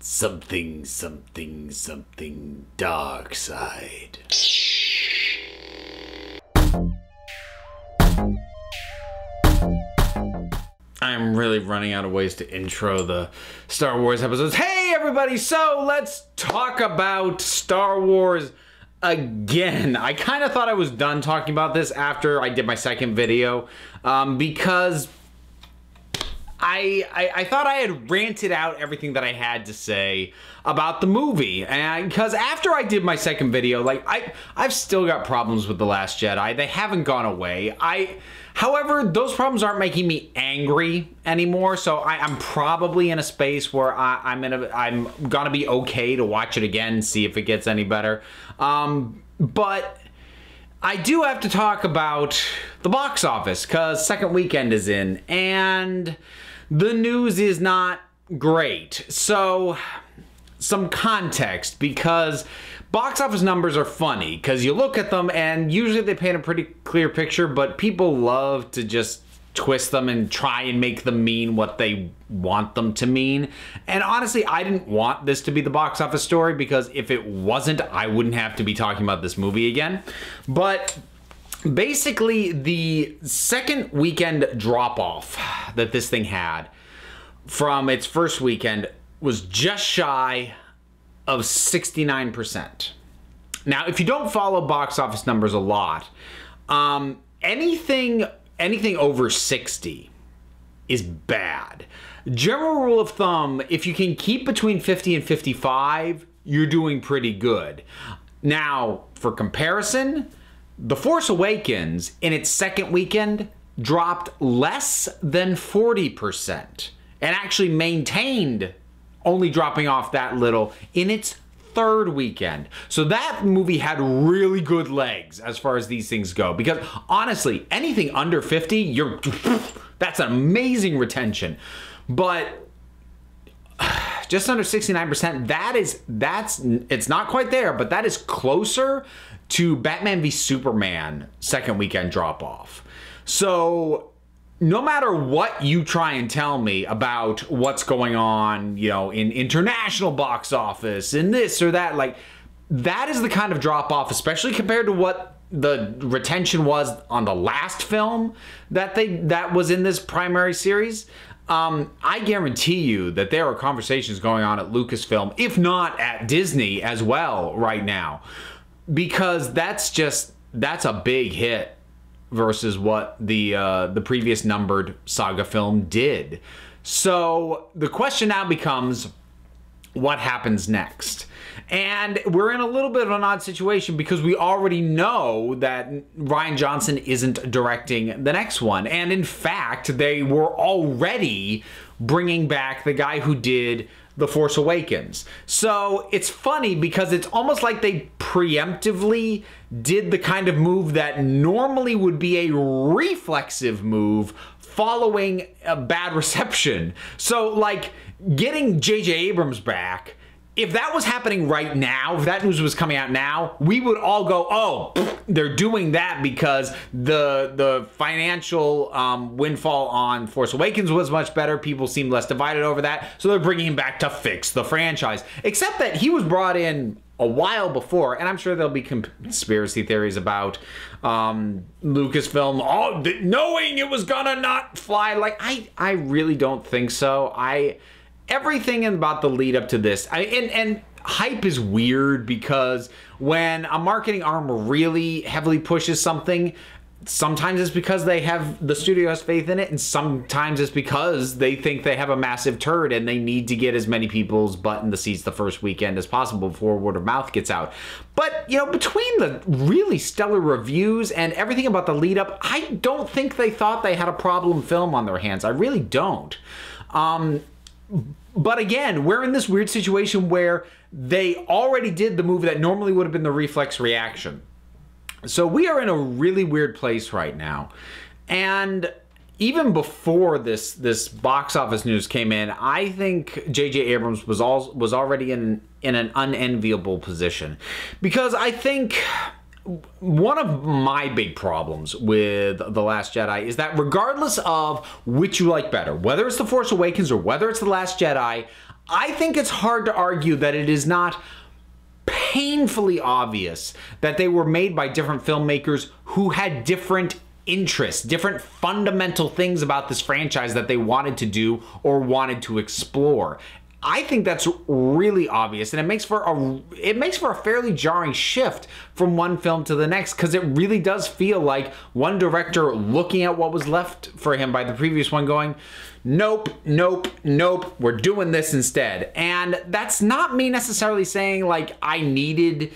something, something, something dark side. I'm really running out of ways to intro the Star Wars episodes. Hey everybody, so let's talk about Star Wars again. I kind of thought I was done talking about this after I did my second video because I thought I had ranted out everything that I had to say about the movie, and because after I did my second video, like I've still got problems with The Last Jedi. They haven't gone away. However, those problems aren't making me angry anymore, so I'm probably in a space where I'm gonna be okay to watch it again and see if it gets any better. But I do have to talk about the box office, because second weekend is in, and the news is not great. So, some context, because box office numbers are funny, because you look at them and usually they paint a pretty clear picture, but people love to just twist them and try and make them mean what they want them to mean. And honestly, I didn't want this to be the box office story, because if it wasn't, I wouldn't have to be talking about this movie again. But basically, the second weekend drop-off that this thing had from its first weekend was just shy of 69%. Now, if you don't follow box office numbers a lot, anything over 60 is bad. General rule of thumb, if you can keep between 50 and 55, you're doing pretty good. Now, for comparison, The Force Awakens in its second weekend dropped less than 40% and actually maintained only dropping off that little in its third weekend. So that movie had really good legs as far as these things go, because honestly, anything under 50, that's an amazing retention. But just under 69%, it's not quite there, but that is closer to Batman v Superman second weekend drop off. So no matter what you try and tell me about what's going on, you know, in international box office and this or that, like, that is the kind of drop off, especially compared to what the retention was on the last film that was in this primary series. I guarantee you that there are conversations going on at Lucasfilm, if not at Disney as well right now, because that's a big hit versus what the previous numbered saga film did. So the question now becomes, what happens next? And we're in a little bit of an odd situation, because we already know that Rian Johnson isn't directing the next one. And in fact, they were already bringing back the guy who did The Force Awakens. So it's funny, because it's almost like they preemptively did the kind of move that normally would be a reflexive move following a bad reception. So, like, getting J.J. Abrams back, if that was happening right now, if that news was coming out now, we would all go, oh, they're doing that because the financial windfall on Force Awakens was much better. People seem less divided over that, so they're bringing him back to fix the franchise. Except that he was brought in a while before, and I'm sure there'll be conspiracy theories about Lucasfilm knowing it was gonna not fly. Like, I really don't think so. Everything about the lead up to this, and hype is weird, because when a marketing arm really heavily pushes something, sometimes it's because the studio has faith in it, and sometimes it's because they think they have a massive turd and they need to get as many people's butt in the seats the first weekend as possible before word of mouth gets out. But, you know, between the really stellar reviews and everything about the lead up, I don't think they thought they had a problem film on their hands. I really don't. But again, we're in this weird situation where they already did the move that normally would have been the reflex reaction. So we are in a really weird place right now. And even before this box office news came in, I think J.J. Abrams was already in an unenviable position, because I think one of my big problems with The Last Jedi is that regardless of which you like better, whether it's The Force Awakens or whether it's The Last Jedi, I think it's hard to argue that it is not painfully obvious that they were made by different filmmakers who had different interests, different fundamental things about this franchise that they wanted to do or wanted to explore. I think that's really obvious, and it makes for a fairly jarring shift from one film to the next, because it really does feel like one director looking at what was left for him by the previous one going, nope, nope, nope, we're doing this instead. And that's not me necessarily saying like I needed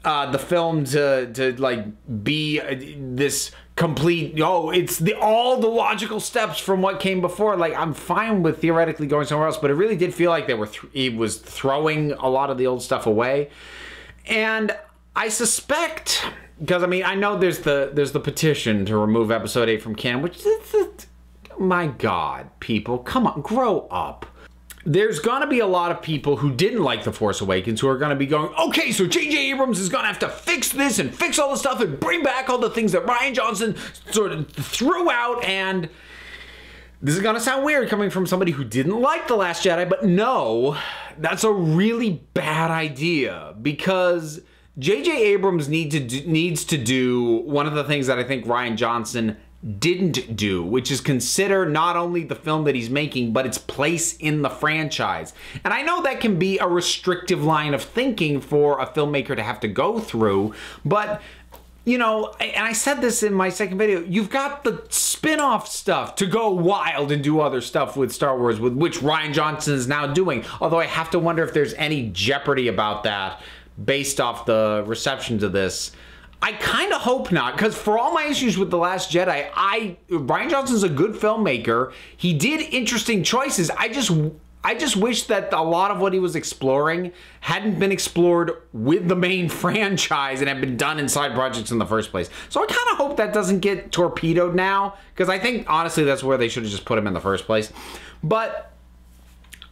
the film to like be this complete, it's all the logical steps from what came before. Like, I'm fine with theoretically going somewhere else, but it really did feel like he was throwing a lot of the old stuff away. And I suspect, because I mean, I know there's the petition to remove episode 8 from canon, which is, my God, people, come on, grow up. There's gonna be a lot of people who didn't like The Force Awakens who are gonna be going, okay, so J.J. Abrams is gonna have to fix this and fix all the stuff and bring back all the things that Rian Johnson sort of threw out. And this is gonna sound weird coming from somebody who didn't like The Last Jedi, but no, that's a really bad idea, because J.J. Abrams needs to do one of the things that I think Rian Johnson didn't do, which is consider not only the film that he's making, but its place in the franchise. And I know that can be a restrictive line of thinking for a filmmaker to have to go through, but you know, and I said this in my second video, you've got the spin-off stuff to go wild and do other stuff with Star Wars, with which Rian Johnson is now doing. Although I have to wonder if there's any jeopardy about that based off the reception to this. I kind of hope not, because for all my issues with The Last Jedi, Rian Johnson's a good filmmaker. He did interesting choices. I just wish that a lot of what he was exploring hadn't been explored with the main franchise and had been done in side projects in the first place. So I kind of hope that doesn't get torpedoed now, because I think, honestly, that's where they should have just put him in the first place. But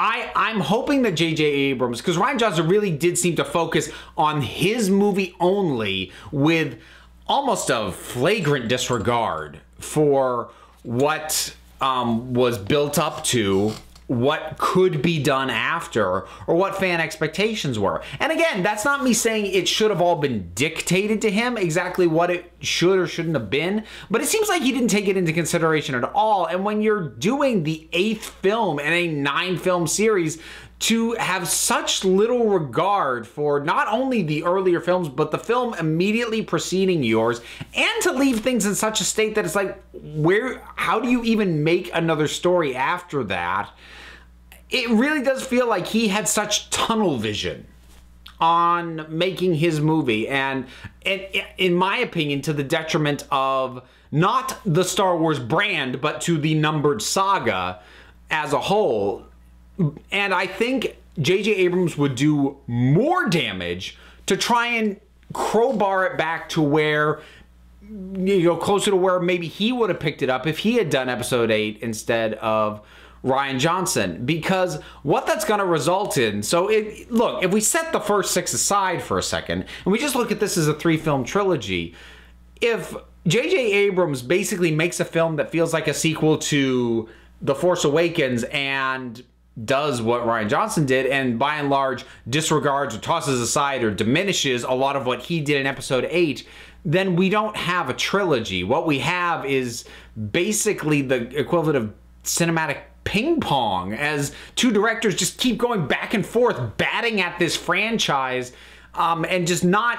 I'm hoping that J.J. Abrams, because Rian Johnson really did seem to focus on his movie only with almost a flagrant disregard for what was built up to, what could be done after, or what fan expectations were. And again, that's not me saying it should have all been dictated to him, exactly what it should or shouldn't have been, but it seems like he didn't take it into consideration at all. And when you're doing the 8th film in a 9-film series, to have such little regard for not only the earlier films, but the film immediately preceding yours, and to leave things in such a state that it's like, how do you even make another story after that? It really does feel like he had such tunnel vision on making his movie, and in my opinion, to the detriment of not the Star Wars brand, but to the numbered saga as a whole. And I think J.J. Abrams would do more damage to try and crowbar it back to where, you know, closer to where maybe he would have picked it up if he had done episode 8 instead of Rian Johnson. Because what that's going to result in, look, if we set the first 6 aside for a second, and we just look at this as a 3-film trilogy, if J.J. Abrams basically makes a film that feels like a sequel to The Force Awakens and does what Rian Johnson did, and by and large disregards or tosses aside or diminishes a lot of what he did in episode 8, then we don't have a trilogy. What we have is basically the equivalent of cinematic ping pong, as two directors just keep going back and forth, batting at this franchise, and just not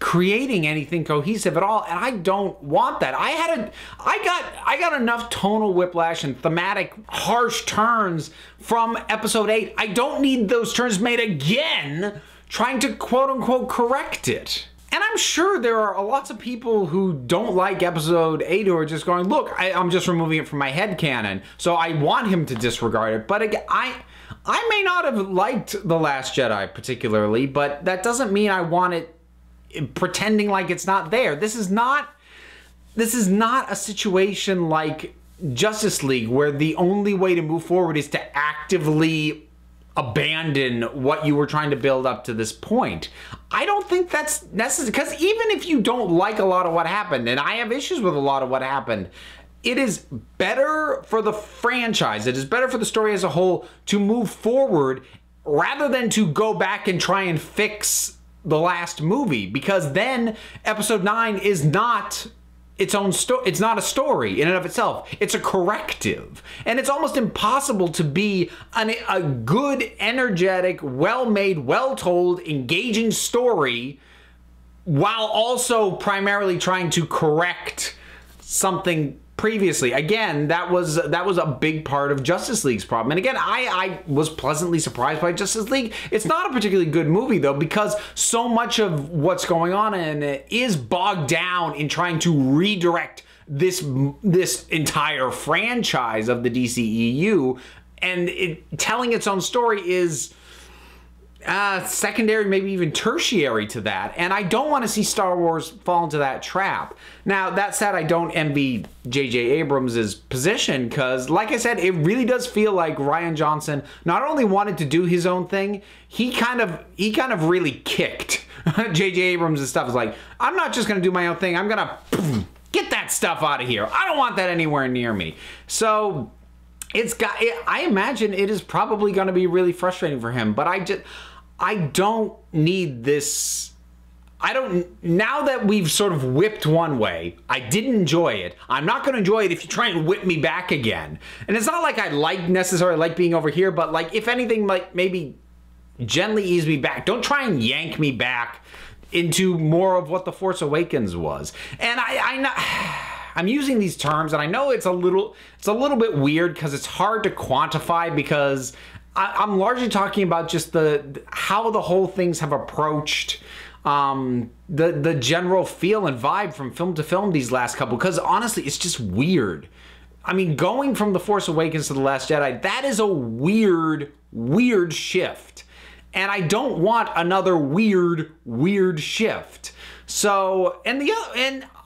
creating anything cohesive at all. And I don't want that. I got enough tonal whiplash and thematic harsh turns from episode 8. I don't need those turns made again trying to quote unquote correct it. And I'm sure there are lots of people who don't like episode 8 who are just going, look, I'm just removing it from my headcanon, so I want him to disregard it. But again, I may not have liked The Last Jedi particularly, but that doesn't mean I want it pretending like it's not there. This is not a situation like Justice League, where the only way to move forward is to actively abandon what you were trying to build up to this point. I don't think that's necessary, because even if you don't like a lot of what happened, and I have issues with a lot of what happened, it is better for the franchise, it is better for the story as a whole to move forward rather than to go back and try and fix the last movie, because then episode 9 is not its own story. It's not a story in and of itself. It's a corrective. And it's almost impossible to be a good, energetic, well-made, well-told, engaging story while also primarily trying to correct something previously. Again, that was a big part of Justice League's problem. And again, I was pleasantly surprised by Justice League. It's not a particularly good movie, though, because so much of what's going on in it is bogged down in trying to redirect this entire franchise of the DCEU, and telling its own story is secondary, maybe even tertiary to that. And I don't want to see Star Wars fall into that trap. Now, that said, I don't envy J.J. Abrams' position, because, like I said, it really does feel like Rian Johnson not only wanted to do his own thing, he kind of really kicked J.J. Abrams' stuff. It's like, I'm not just going to do my own thing. I'm going to get that stuff out of here. I don't want that anywhere near me. So I imagine it is probably going to be really frustrating for him, but I don't need this. Now that we've sort of whipped one way, I didn't enjoy it. I'm not going to enjoy it if you try and whip me back again. And it's not like I necessarily like being over here, but like, if anything, like, maybe gently ease me back. Don't try and yank me back into more of what The Force Awakens was. And I'm using these terms, and I know it's a little bit weird because it's hard to quantify, because I'm largely talking about just how the whole things have approached the general feel and vibe from film to film these last couple, because honestly, it's just weird. I mean, going from The Force Awakens to The Last Jedi, that is a weird shift. And I don't want another weird shift. So, and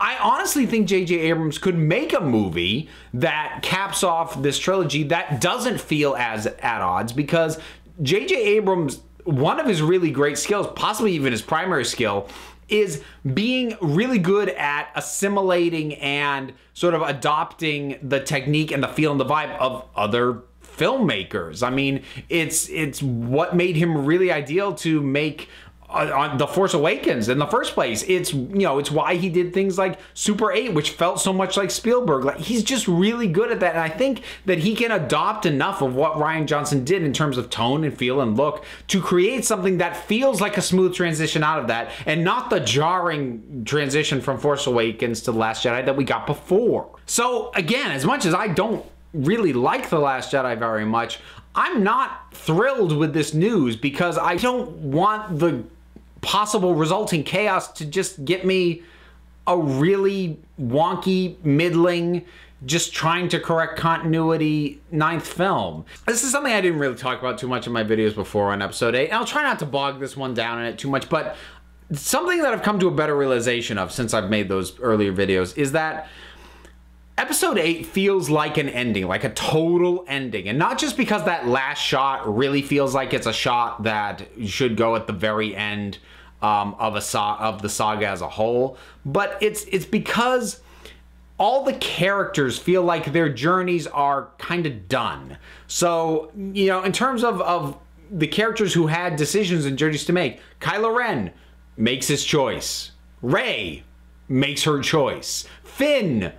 I honestly think J.J. Abrams could make a movie that caps off this trilogy that doesn't feel as at odds, because J.J. Abrams, one of his really great skills, possibly even his primary skill, is being really good at assimilating and sort of adopting the technique and the feel and the vibe of other filmmakers. I mean, it's what made him really ideal to make on The Force Awakens in the first place. It's why he did things like Super 8, which felt so much like Spielberg. Like, he's just really good at that, and I think that he can adopt enough of what Rian Johnson did in terms of tone and feel and look to create something that feels like a smooth transition out of that, and not the jarring transition from Force Awakens to The Last Jedi that we got before. So again, as much as I don't really like The Last Jedi very much, I'm not thrilled with this news, because I don't want the possible resulting chaos to just get me a really wonky, middling, just trying to correct continuity 9th film. This is something I didn't really talk about too much in my videos before on episode 8, and I'll try not to bog this one down in it too much, but something that I've come to a better realization of since I've made those earlier videos is that Episode 8 feels like an ending, like a total ending. And not just because that last shot really feels like it's a shot that should go at the very end of the saga as a whole, but it's because all the characters feel like their journeys are kind of done. So, in terms of the characters who had decisions and journeys to make, Kylo Ren makes his choice. Rey makes her choice. Finn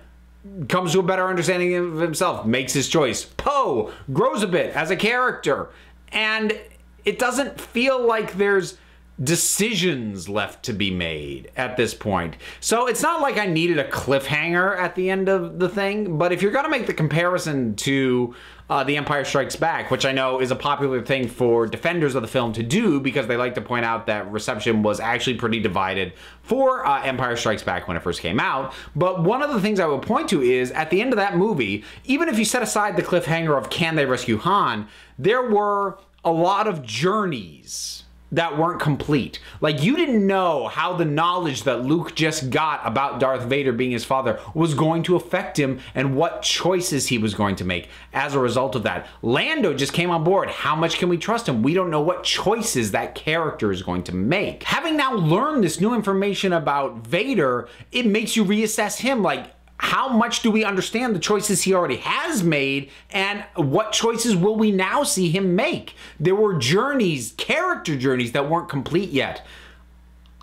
comes to a better understanding of himself, makes his choice. Poe grows a bit as a character, and it doesn't feel like there's decisions left to be made at this point. So it's not like I needed a cliffhanger at the end of the thing, but if you're gonna make the comparison to The Empire Strikes Back, which I know is a popular thing for defenders of the film to do, because they like to point out that reception was actually pretty divided for Empire Strikes Back when it first came out. But one of the things I would point to is, at the end of that movie, even if you set aside the cliffhanger of can they rescue Han, there were a lot of journeys that weren't complete. Like, you didn't know how the knowledge that Luke just got about Darth Vader being his father was going to affect him, and what choices he was going to make as a result of that. Lando just came on board. How much can we trust him? We don't know what choices that character is going to make. Having now learned this new information about Vader, it makes you reassess him. Like, how much do we understand the choices he already has made, and what choices will we now see him make? There were journeys, character journeys, that weren't complete yet.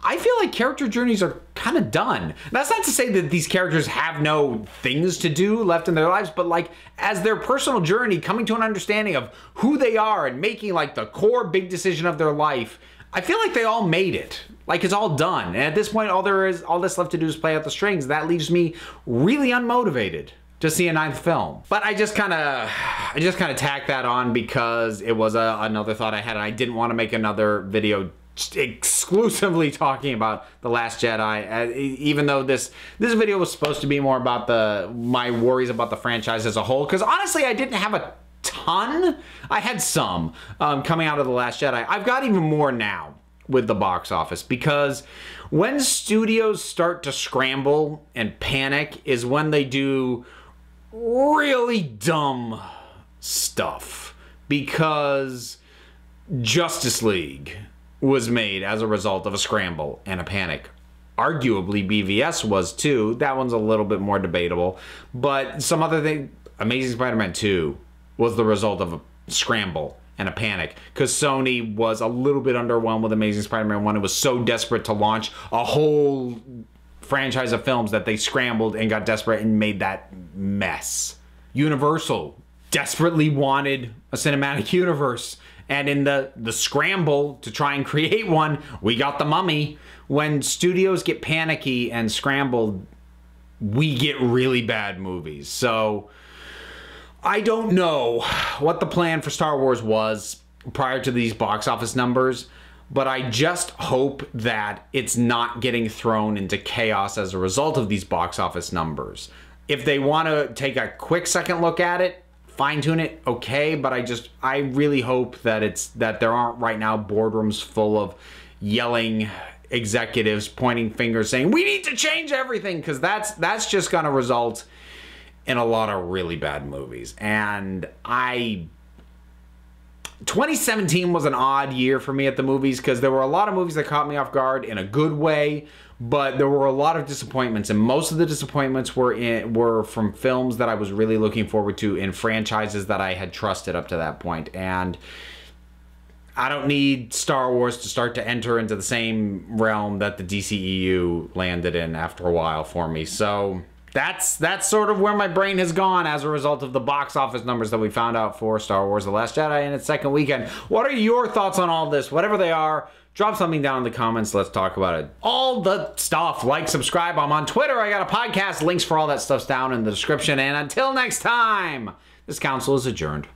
I feel like character journeys are kind of done. That's not to say that these characters have no things to do left in their lives, but like as their personal journey, coming to an understanding of who they are and making like the core big decision of their life, I feel like they all made it. Like it's all done. And at this point, all that's left to do is play out the strings. That leaves me really unmotivated to see a 9th film. But I just kind of tacked that on because it was another thought I had, and I didn't want to make another video exclusively talking about The Last Jedi, even though this video was supposed to be more about my worries about the franchise as a whole, because honestly I didn't have a ton. I had some coming out of The Last Jedi. I've got even more now with the box office, because when studios start to scramble and panic is when they do really dumb stuff, because Justice League was made as a result of a scramble and a panic. Arguably BVS was too. That one's a little bit more debatable, but some other thing, Amazing Spider-Man 2 was the result of a scramble and a panic, because Sony was a little bit underwhelmed with Amazing Spider-Man 1. It was so desperate to launch a whole franchise of films that they scrambled and got desperate and made that mess. Universal desperately wanted a cinematic universe, and in the scramble to try and create one, we got The Mummy. When studios get panicky and scrambled, we get really bad movies. So I don't know what the plan for Star Wars was prior to these box office numbers, but I just hope that it's not getting thrown into chaos as a result of these box office numbers. If they want to take a quick second look at it, fine-tune it, okay, but I really hope that there aren't right now boardrooms full of yelling executives pointing fingers saying we need to change everything, because that's just going to result in a lot of really bad movies. And 2017 was an odd year for me at the movies, because there were a lot of movies that caught me off guard in a good way, but there were a lot of disappointments, and most of the disappointments were from films that I was really looking forward to in franchises that I had trusted up to that point. And I don't need Star Wars to start to enter into the same realm that the DCEU landed in after a while for me. So that's sort of where my brain has gone as a result of the box office numbers that we found out for Star Wars The Last Jedi in its second weekend. What are your thoughts on all this? Whatever they are, drop something down in the comments. Let's talk about it. All the stuff. Like, subscribe. I'm on Twitter. I got a podcast. Links for all that stuff's down in the description. And until next time, this council is adjourned.